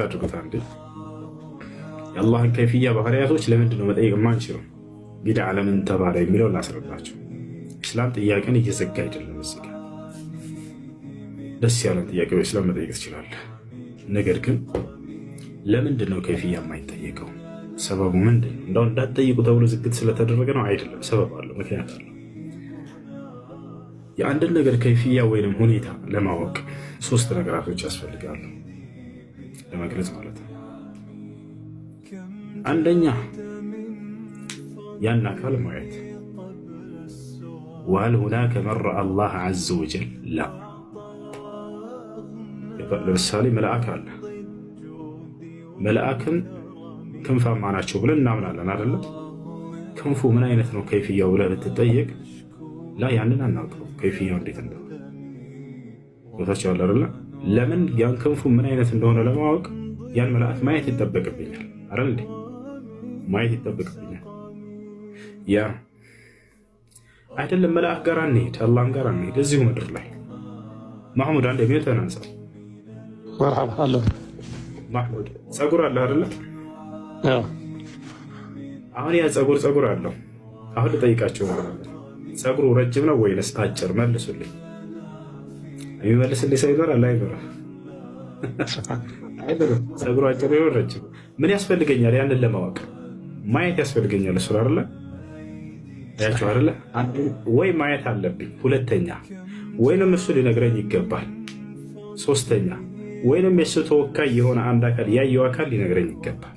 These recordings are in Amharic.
አድርጉት አንዴ። የአላህን ከይፍያ ባህሪያቶች ለምንድን ነው መጠየቅ የማንችለው? ቢድዓ ለምን ተባለ የሚለውን ላስረዳቸው። ኢስላም ጥያቄን እየዘጋ አይደለም። እዚህ ጋር ደስ ያለን ጥያቄ በኢስላም መጠየቅ ትችላለህ። ነገር ግን ለምንድን ነው ከይፍያ የማይጠየቀው? ሰበቡ ምንድን ነው? እንደው እንዳትጠይቁ ተብሎ ዝግት ስለተደረገ ነው አይደለም። ሰበብ አለው፣ ምክንያት አለው። የአንድን ነገር ከይፍያ ወይንም ሁኔታ ለማወቅ ሶስት ነገራቶች ያስፈልጋሉ ለመግለጽ ማለት ነው። አንደኛ ያን አካል ማየት። ወሀል ሁናከ መን ረአ አላህ ዐዘ ወጀል ላ። ለምሳሌ መልአክ አለ። መልአክም ክንፋማ ናቸው ብለን እናምናለን አይደለም? ክንፉ ምን አይነት ነው ከይፍያው ብለህ ብትጠየቅ ላ ያንን አናውቀው ከይፍያው እንዴት እንደሆነ ቦታቸው አለ። ለምን ያን ክንፉ ምን አይነት እንደሆነ ለማወቅ ያን መልአክ ማየት ይጠበቅብኛል አይደል እንዴ? ማየት ይጠበቅብኛል። ያ አይደለም መልአክ ጋር አንሄድ፣ አላህም ጋር አንሄድ። እዚሁ ምድር ላይ ማህሙድ አንድ የሚል ተናንሳ መርሐባ አለ ማህሙድ ጸጉር አለ አይደለ? አዎ። አሁን ያ ጸጉር አለው። አሁን ልጠይቃቸው ጸጉሩ ረጅም ነው ወይስ አጭር? መልሱልኝ። የሚመልስልኝ ሰው ይኖራል አይኖርም? አይኖርም። ጸጉሩ አጭር ይሆን ረጅም? ምን ያስፈልገኛል? ያንን ለማወቅ ማየት ያስፈልገኛል። እሱ አይደለ ያቸው አይደለ? ወይ ማየት አለብኝ። ሁለተኛ ወይንም እሱ ሊነግረኝ ይገባል። ሶስተኛ ወይንም የእሱ ተወካይ የሆነ አንድ አካል ያየው አካል ሊነግረኝ ይገባል።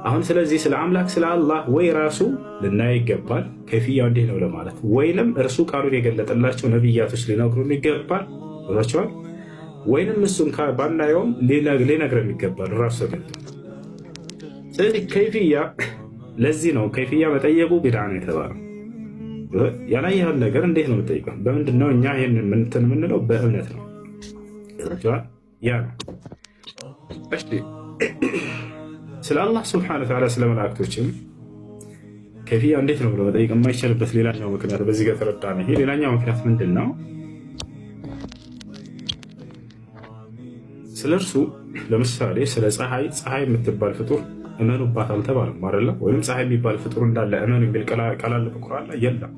አሁን ስለዚህ ስለ አምላክ ስለ አላህ ወይ ራሱ ልናየው ይገባል ከይፍያው እንዲህ ነው ለማለት፣ ወይንም እርሱ ቃሉን የገለጠላቸው ነቢያቶች ሊነግሩን ይገባል። ቦታቸዋል። ወይንም እሱን ባናየውም ሊነግረን ይገባል ራሱ ተገልጦ። ስለዚህ ከይፍያ ለዚህ ነው ከይፍያ መጠየቁ ቢድዓ ነው የተባለው። ያላየህን ነገር እንዴት ነው የምጠይቀው? በምንድን ነው እኛ ይህን እንትን የምንለው? በእምነት ነው። ያ ነው። እሺ ስለ አላህ ስብሐነሁ ወተዓላ ስለ መላእክቶችም ከይፍያ እንዴት ነው ብሎ መጠየቅ የማይቻልበት ሌላኛው ምክንያት በዚህ ጋር ተረዳን። ይሄ ሌላኛው ምክንያት ምንድን ነው? ስለ እርሱ ለምሳሌ ስለ ፀሐይ የምትባል ፍጡር እመኑባት አልተባለም አይደለም? ወይም ፀሐይ የሚባል ፍጡር እንዳለ እመኑ የሚል ቃል አለ በቁርአን ላይ? የለም።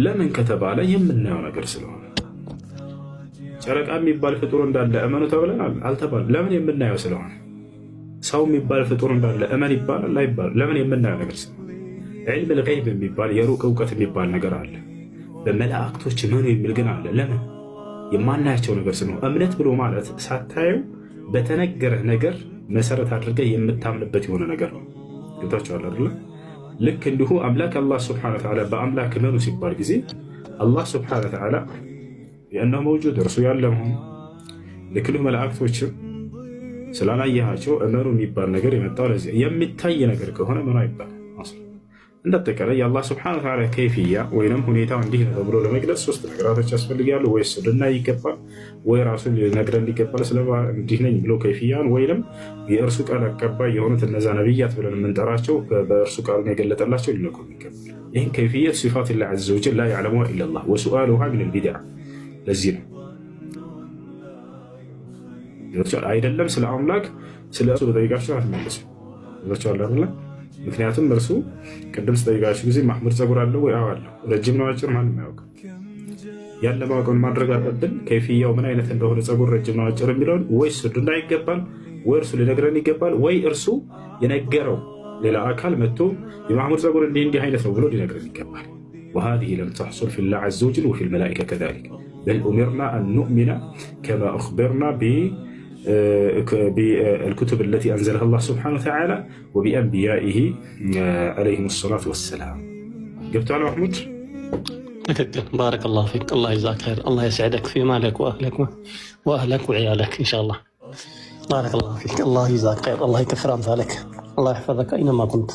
ለምን ከተባለ የምናየው ነገር ስለሆነ። ጨረቃ የሚባል ፍጡር እንዳለ እመኑ ተብለናል አልተባለም? ለምን? የምናየው ስለሆነ። ሰው የሚባል ፍጡር እንዳለ እመን ይባላል አይባልም? ለምን? የምናየው ነገር ስለሆነ። ዒልም ልገይብ የሚባል የሩቅ እውቀት የሚባል ነገር አለ። በመላእክቶች እመኑ የሚል ግን አለ። ለምን? የማናያቸው ነገር ስለሆነ። እምነት ብሎ ማለት ሳታየው በተነገረህ ነገር መሰረት አድርገህ የምታምንበት የሆነ ነገር ነው። ገብታችኋል አይደል? ልክ እንዲሁ አምላክ አላህ ሱብሓነሁ ወተዓላ በአምላክ እመኑ ሲባል ጊዜ አላህ ሱብሓነሁ ወተዓላ የእነሆ መውጁድ እርሱ ያለ መሆኑ፣ ልክ እንዲሁ መላእክቶችም ስላላየሃቸው እመኑ የሚባል ነገር የመጣው ለዚህ የሚታይ ነገር ከሆነ ምኑ አይባል። እንዳጠቃላይ የአላህ ስብሐነሁ ወተዓላ ከይፍያ ወይንም ሁኔታው እንዲህ ነው ተብሎ ለመግለጽ ሶስት ነገራቶች ያስፈልጋሉ። ወይ እሱ ልናይ ይገባል፣ ወይ ራሱ ሊነግረን ይገባል ስለ እንዲህ ነኝ ብሎ ከይፍያን፣ ወይንም የእርሱ ቃል አቀባይ የሆኑት እነዛ ነቢያት ብለን የምንጠራቸው በእርሱ ቃሉን የገለጠላቸው ሊነግሩን ይገባል። ይህን ከይፍየት ሲፋቲላህ ዐዘ ወጀል ላ ያዕለሙሃ ኢለላህ ወሱአሉሃ ሚነል ቢድዓ። ለዚህ ነው አይደለም ስለ አምላክ ስለ እርሱ በጠይቃቸው አትመልሱ ይላቸዋል አይደለም? ምክንያቱም እርሱ ቅድም ስጠይቃችሁ ጊዜ ማህሙድ ጸጉር አለው ወይ? አዎ አለው። ረጅም ነው አጭር? ማንም አያውቅም። ያን ለማወቅን ማድረግ አለብን። ከይፍያው ምን አይነት እንደሆነ ጸጉር ረጅም ነው አጭር የሚለውን ወይ እሱ ልና ይገባል፣ ወይ እርሱ ሊነግረን ይገባል፣ ወይ እርሱ የነገረው ሌላ አካል መጥቶ የማህሙድ ጸጉር እንዲህ አይነት ነው ብሎ ሊነግረን ይገባል። وهذه لم تحصل في الله عز وجل وفي الملائكة كذلك بل أمرنا أن نؤمن كما أخبرنا بالكتب التي أنزلها الله سبحانه وتعالى وبأنبيائه عليهم الصلاة والسلام. جبت على محمود؟ بارك الله فيك، الله يجزاك خير، الله يسعدك في مالك وأهلك وعيالك إن شاء الله. بارك الله فيك، الله يجزاك خير، الله يكثر أمثالك، الله يحفظك أينما كنت.